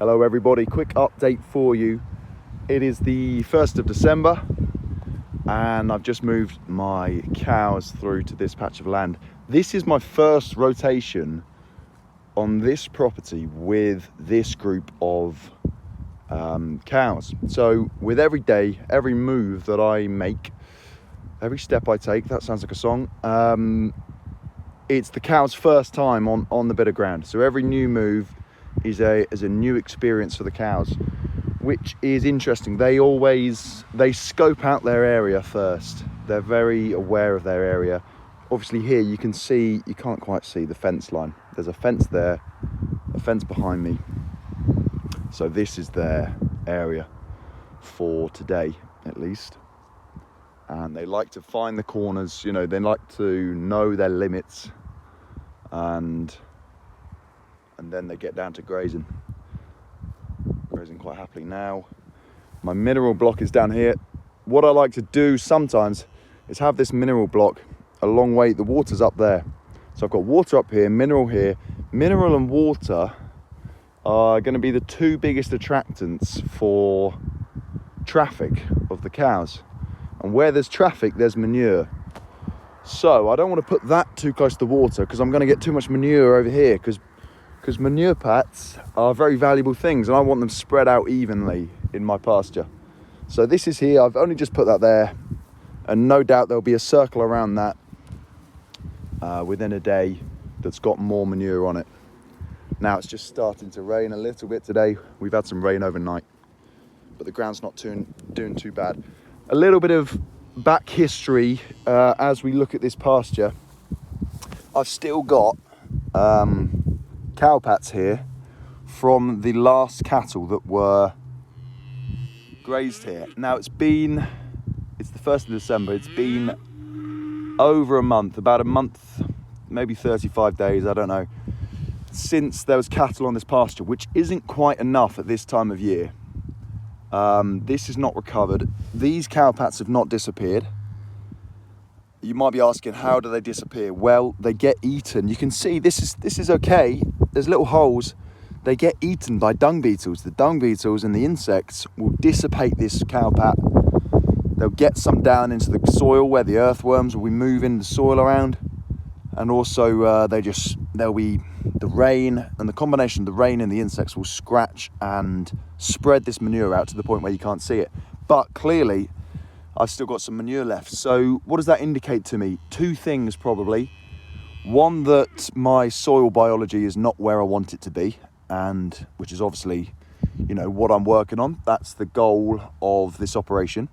Hello everybody, quick update for you. It is the 1st of December and I've just moved my cows through to this patch of land. This is my first rotation on this property with this group of cows. So with every day, every move that I make, every step I take, that sounds like a song, it's the cow's first time on the bit of ground. So every new move is a new experience for the cows, which is interesting. They scope out their area first. They're very aware of their area. Obviously here you can't quite see the fence line. There's a fence there, a fence behind me. So this is their area for today, at least. And they like to find the corners, they like to know their limits, and then they get down to grazing quite happily. Now my mineral block is down here. What I like to do sometimes is have this mineral block a long way. The water's up there, so I've got water up here, mineral here. Mineral and water are going to be the two biggest attractants for traffic of the cows, and where there's traffic there's manure. So I don't want to put that too close to the water because I'm going to get too much manure over here, because manure pats are very valuable things and I want them spread out evenly in my pasture. So this is here. I've only just put that there, and no doubt there'll be a circle around that within a day that's got more manure on it. Now it's just starting to rain a little bit today. We've had some rain overnight, but the ground's not doing too bad. A little bit of back history as we look at this pasture. I've still got cow pats here from the last cattle that were grazed here. Now it's the 1st of December. It's been over a month, about a month, maybe 35 days, I don't know, since there was cattle on this pasture, which isn't quite enough at this time of year. This is not recovered. These cow pats have not disappeared. You might be asking, how do they disappear? Well, they get eaten. You can see this is okay. There's little holes. They get eaten by dung beetles. The dung beetles and the insects will dissipate this cow pat. They'll get some down into the soil where the earthworms will be moving the soil around. And also there'll be the rain, and the combination of the rain and the insects will scratch and spread this manure out to the point where you can't see it. But clearly, I've still got some manure left. So what does that indicate to me? Two things probably. One, that my soil biology is not where I want it to be, and which is obviously, what I'm working on. That's the goal of this operation.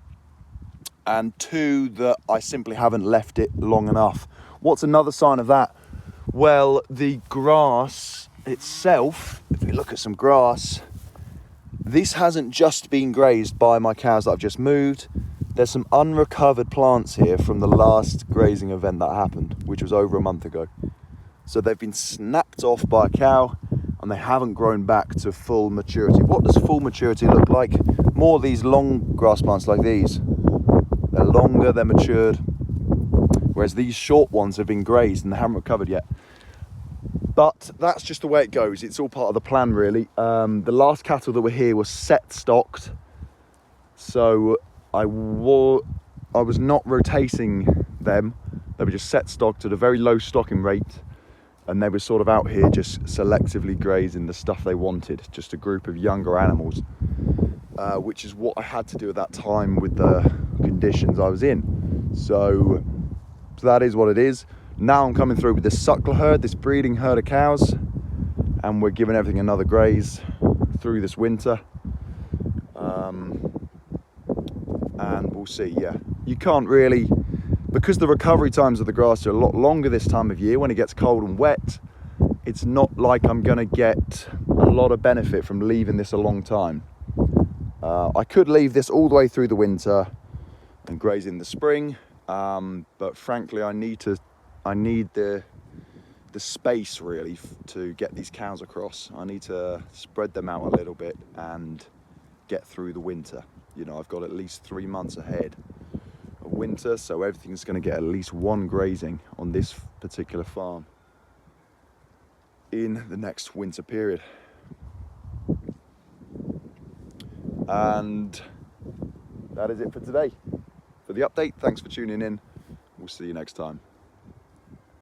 And two, that I simply haven't left it long enough. What's another sign of that? Well, the grass itself, if we look at some grass, this hasn't just been grazed by my cows that I've just moved. There's some unrecovered plants here from the last grazing event that happened, which was over a month ago. So they've been snapped off by a cow and they haven't grown back to full maturity. What does full maturity look like? More of these long grass plants like these. They're longer, they're matured, whereas these short ones have been grazed and they haven't recovered yet. But that's just the way it goes. It's all part of the plan, really. The last cattle that were here were set stocked, so I was not rotating them. They were just set stocked at a very low stocking rate, and they were sort of out here just selectively grazing the stuff they wanted, just a group of younger animals, which is what I had to do at that time with the conditions I was in. So that is what it is. Now I'm coming through with this suckler herd, this breeding herd of cows, and we're giving everything another graze through this winter. And we'll see. You can't really, because the recovery times of the grass are a lot longer this time of year when it gets cold and wet. It's not like I'm going to get a lot of benefit from leaving this a long time. I could leave this all the way through the winter and graze in the spring, but frankly I need the space really to get these cows across. I need to spread them out a little bit and get through the winter. I've got at least 3 months ahead of winter, so everything's going to get at least one grazing on this particular farm in the next winter period. And that is it for today. For the update, thanks for tuning in. We'll see you next time.